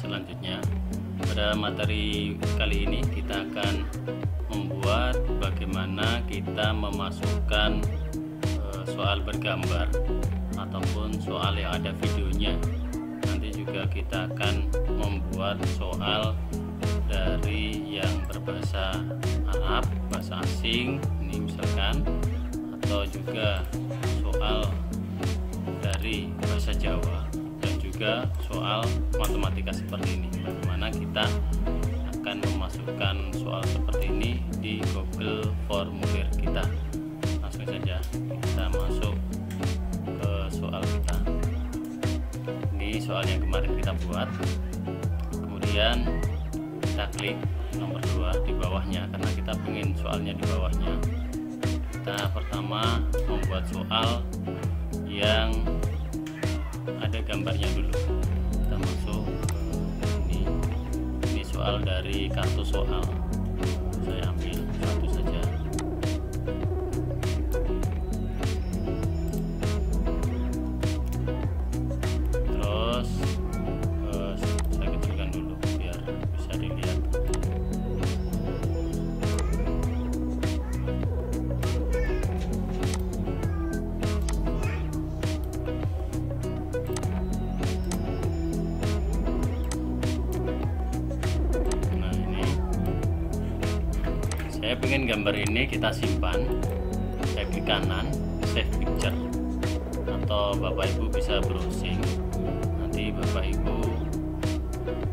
selanjutnya. Pada materi kali ini kita akan membuat bagaimana kita memasukkan soal bergambar ataupun soal yang ada videonya. Nanti juga kita akan membuat soal dari yang berbahasa Arab, bahasa asing ini misalkan, atau juga soal dari bahasa Jawa, dan juga soal matematika seperti ini. Bagaimana kita akan memasukkan soal seperti ini di Google Formulir kita. Langsung saja kita masuk ke soal kita. Ini soal yang kemarin kita buat. Kemudian kita klik nomor 2 di bawahnya, karena kita ingin soalnya di bawahnya. Kita pertama membuat soal yang ada gambarnya dulu. Kita masuk ke ini soal dari kartu soal. Saya ambil satu saja. Terus saya kecilkan dulu biar bisa dilihat. Saya pengen gambar ini kita simpan. Saya klik kanan, save picture, atau Bapak Ibu bisa browsing. Nanti Bapak Ibu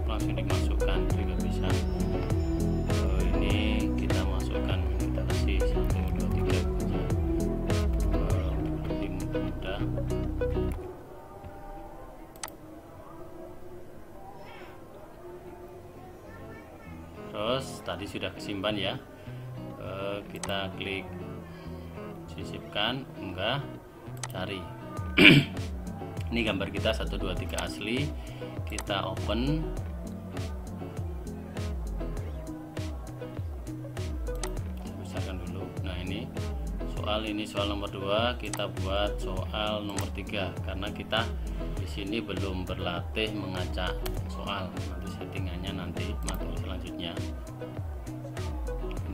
langsung dimasukkan juga bisa. Ini kita masukkan, kita kasih 1, 2, 3 saja untuk lebih mudah. Terus tadi sudah kesimpan ya. Kita klik sisipkan, unggah, cari. Ini gambar kita 1, 2, 3 asli. Kita open. Saya besarkan dulu. Nah, ini soal nomor 2, kita buat soal nomor 3 karena kita di sini belum berlatih mengacak soal. Nanti settingannya nanti materi selanjutnya.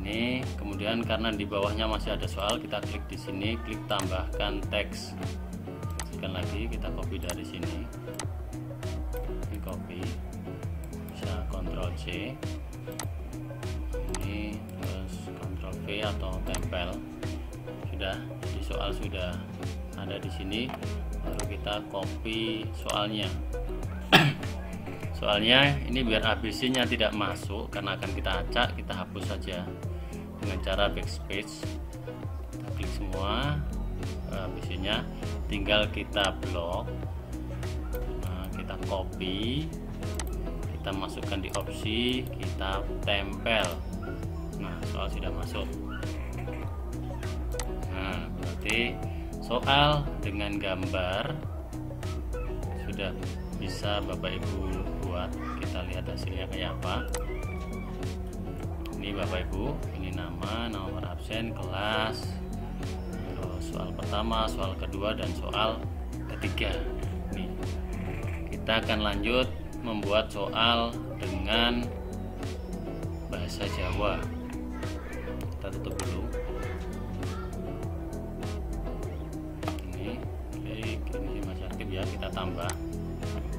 Ini kemudian karena di bawahnya masih ada soal, kita klik di sini, klik tambahkan teks. Sekali lagi kita copy dari sini. Ini copy, bisa Ctrl C. Ini terus Ctrl V atau tempel. Sudah, jadi soal sudah ada di sini. Baru kita copy soalnya. Soalnya ini biar ABC-nya tidak masuk karena akan kita acak, kita hapus saja dengan cara backspace. Kita klik semua ABC-nya, tinggal kita blok. Nah, kita copy, kita masukkan di opsi, kita tempel. Nah, soal sudah masuk. Nah, berarti soal dengan gambar sudah bisa Bapak Ibu buat. Kita lihat hasilnya kayak apa. Ini Bapak Ibu, ini nama, nomor absen, kelas, terus soal pertama, soal kedua, dan soal ketiga. Nih, kita akan lanjut membuat soal dengan bahasa Jawa. Kita tutup dulu. Ini masih aktif ya, kita tambah.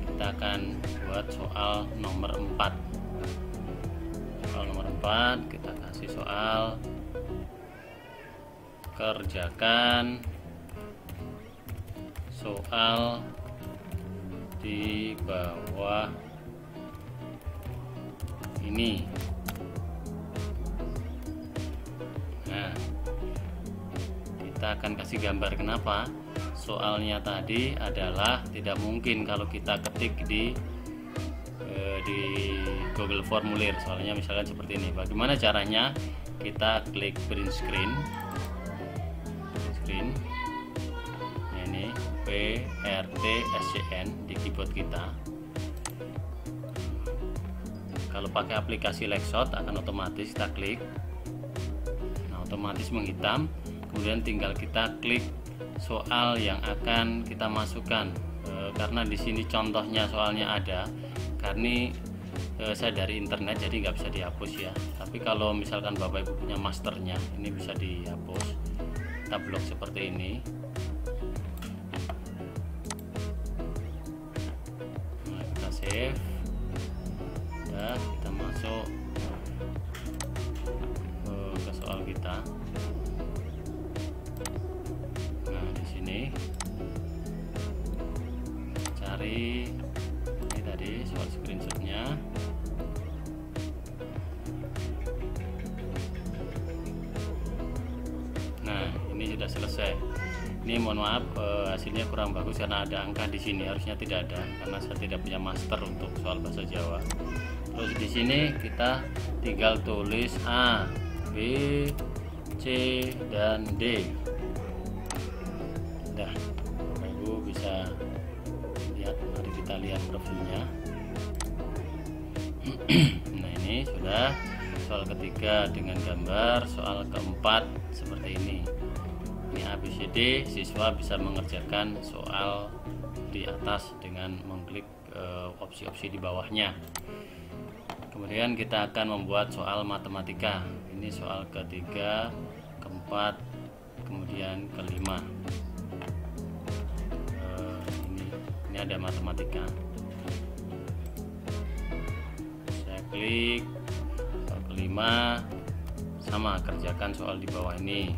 Kita akan buat soal nomor 4. Soal nomor 4 kita kasih soal kerjakan soal di bawah ini. Nah, kita akan kasih gambar. Kenapa? Soalnya tadi adalah tidak mungkin kalau kita ketik di Google Formulir. Soalnya misalkan seperti ini. Bagaimana caranya? Kita klik print screen. Nah, ini PRT-SCN di keyboard kita. Kalau pakai aplikasi Lexot akan otomatis kita klik. Nah, otomatis menghitam. Kemudian tinggal kita klik soal yang akan kita masukkan. Karena di sini contohnya soalnya ada, karena saya dari internet jadi nggak bisa dihapus ya. Tapi kalau misalkan Bapak Ibu punya masternya, ini bisa dihapus. Kita blok seperti ini. Nah, kita save. Ya, kita masuk ke soal kita. Nah, di sini cari ini tadi soal screenshotnya. Nah, ini sudah selesai. Ini mohon maaf hasilnya kurang bagus karena ada angka di sini, harusnya tidak ada karena saya tidak punya master untuk soal bahasa Jawa. Terus di sini kita tinggal tulis A, B, C, dan D. Nah, Bapak Ibu bisa lihat, mari kita lihat profilnya. Nah, ini sudah soal ketiga dengan gambar, soal keempat seperti ini. Ini ABCD, siswa bisa mengerjakan soal di atas dengan mengklik opsi-opsi di bawahnya. Kemudian kita akan membuat soal matematika. Ini soal ketiga, keempat, kemudian kelima. Ini ada matematika. Saya klik soal kelima, sama kerjakan soal di bawah ini.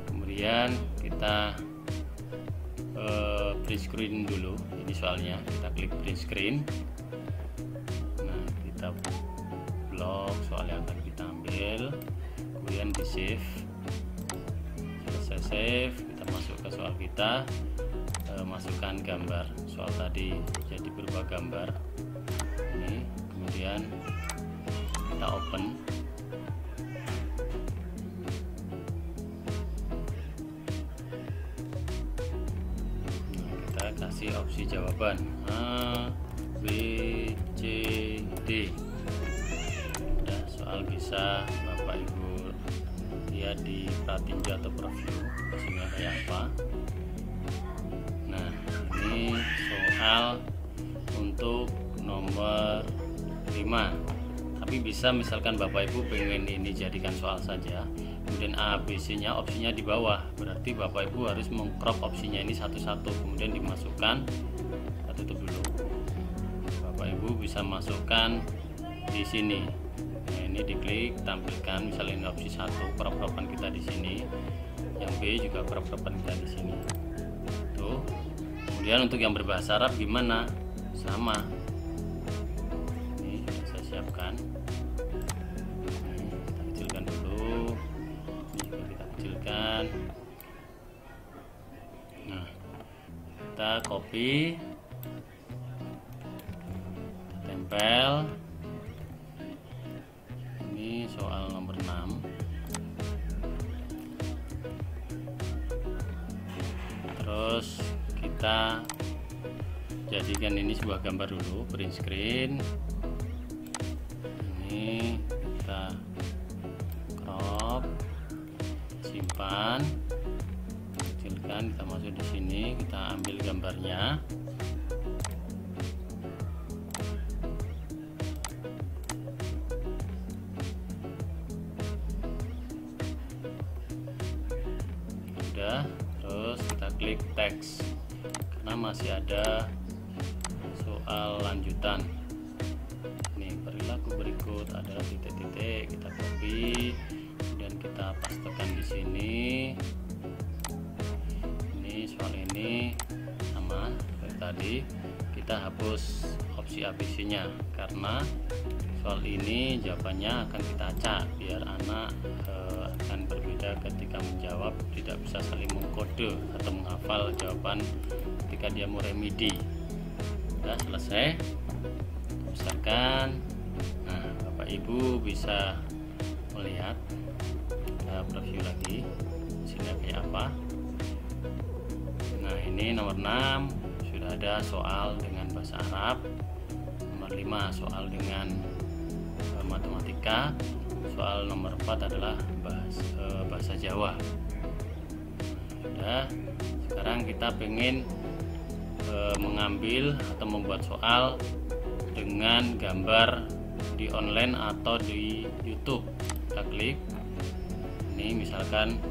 Kemudian kita print screen dulu. Ini soalnya kita klik print screen. Nah, kita blok soal yang akan kita ambil, kemudian di save. Selesai save, kita masuk ke soal kita, masukkan gambar soal tadi jadi berupa gambar ini. Kemudian kita open. Kasih opsi jawaban A, B, C, D. Udah, soal bisa Bapak Ibu lihat di Pratinja atau preview hasilnya kayak apa. Nah, ini soal untuk nomor 5. Tapi bisa misalkan Bapak Ibu pengen ini jadikan soal saja, kemudian A, B, C nya opsinya di bawah, berarti Bapak Ibu harus mengcrop opsinya ini satu-satu, kemudian dimasukkan. Kita tutup dulu. Bapak Ibu bisa masukkan di sini. Nah, ini diklik, tampilkan misalnya ini opsi 1, crop-cropan kita di sini. Yang B juga crop-cropan kita di sini. Tuh. Kemudian untuk yang berbahasa Arab gimana? Sama. Ini sudah saya siapkan. Nah, kita copy, kita tempel. Ini soal nomor 6. Terus kita jadikan ini sebuah gambar dulu, print screen. Ini kita crop, simpan, kecilkan, kita masuk di sini, kita ambil gambarnya. Udah, terus kita klik teks karena masih ada soal lanjutan. Nih, perilaku berikut adalah titik-titik, kita copy dan kita pastekan di sini. Ini soal ini sama seperti tadi, kita hapus opsi ABC nya karena soal ini jawabannya akan kita acak biar anak akan berbeda ketika menjawab, tidak bisa saling mengkode atau menghafal jawaban ketika dia mau remedi. Sudah selesai, misalkan. Nah, Bapak Ibu bisa melihat, kita preview lagi hasilnya kayak apa. Nah, ini nomor 6 sudah ada soal dengan bahasa Arab, nomor 5 soal dengan matematika, soal nomor 4 adalah bahasa Jawa. Nah, sekarang kita pengen mengambil atau membuat soal dengan gambar di online atau di YouTube. Kita klik ini, misalkan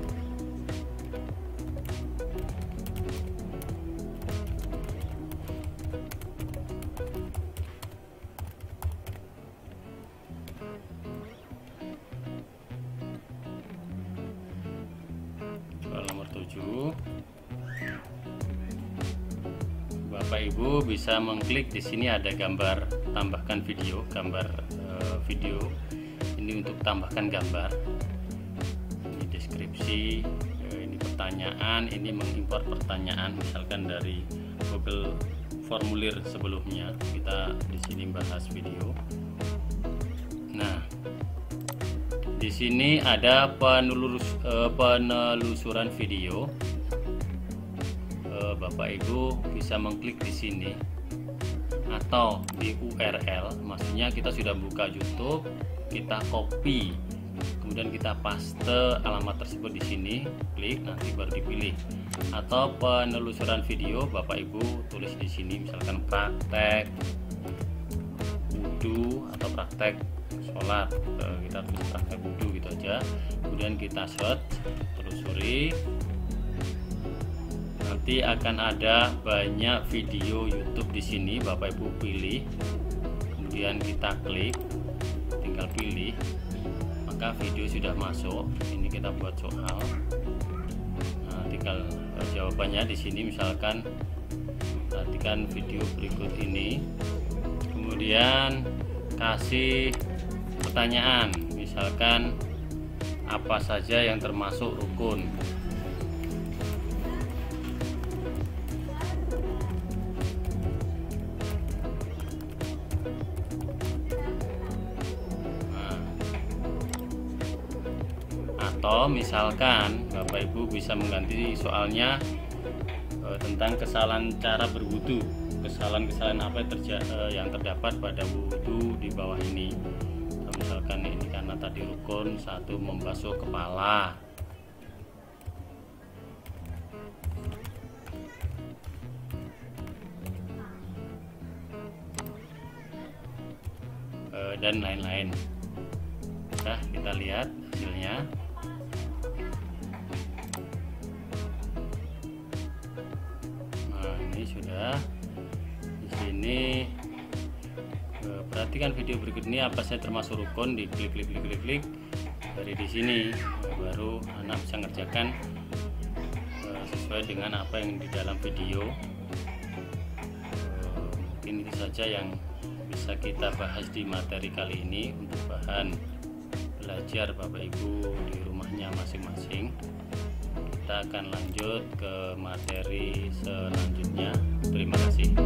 soal nomor 7. Bapak Ibu bisa mengklik di sini, ada gambar tambahkan video, video ini untuk tambahkan gambar. Ini deskripsi, ini pertanyaan, ini mengimpor pertanyaan misalkan dari Google formulir sebelumnya. Kita di sini bahas video. Nah, di sini ada penelusuran video. Bapak Ibu bisa mengklik di sini atau di URL, maksudnya kita sudah buka YouTube, kita copy, kemudian kita paste alamat tersebut di sini, klik, nanti baru dipilih. Atau penelusuran video, Bapak Ibu tulis di sini, misalkan praktek wudu atau praktek sholat, kita tulis praktek wudu gitu aja, kemudian kita search, telusuri. Nanti akan ada banyak video YouTube di sini, Bapak Ibu pilih, kemudian kita klik, tinggal pilih, maka video sudah masuk. Ini kita buat soal. Nah, tinggal jawabannya di sini, misalkan perhatikan video berikut ini, kemudian kasih pertanyaan, misalkan apa saja yang termasuk rukun. Atau misalkan Bapak Ibu bisa mengganti soalnya tentang kesalahan cara berwudu, kesalahan apa yang terdapat pada wudu di bawah ini. Atau misalkan ini karena tadi rukun 1 membasuh kepala. Dan lain-lain. Nah, kita lihat hasilnya. Sudah di sini, perhatikan video berikut ini apa saja termasuk rukun, di klik dari di sini, baru anak bisa ngerjakan sesuai dengan apa yang di dalam video. Mungkin itu saja yang bisa kita bahas di materi kali ini untuk bahan belajar Bapak Ibu di rumahnya masing-masing. Kita akan lanjut ke materi selanjutnya. Terima kasih.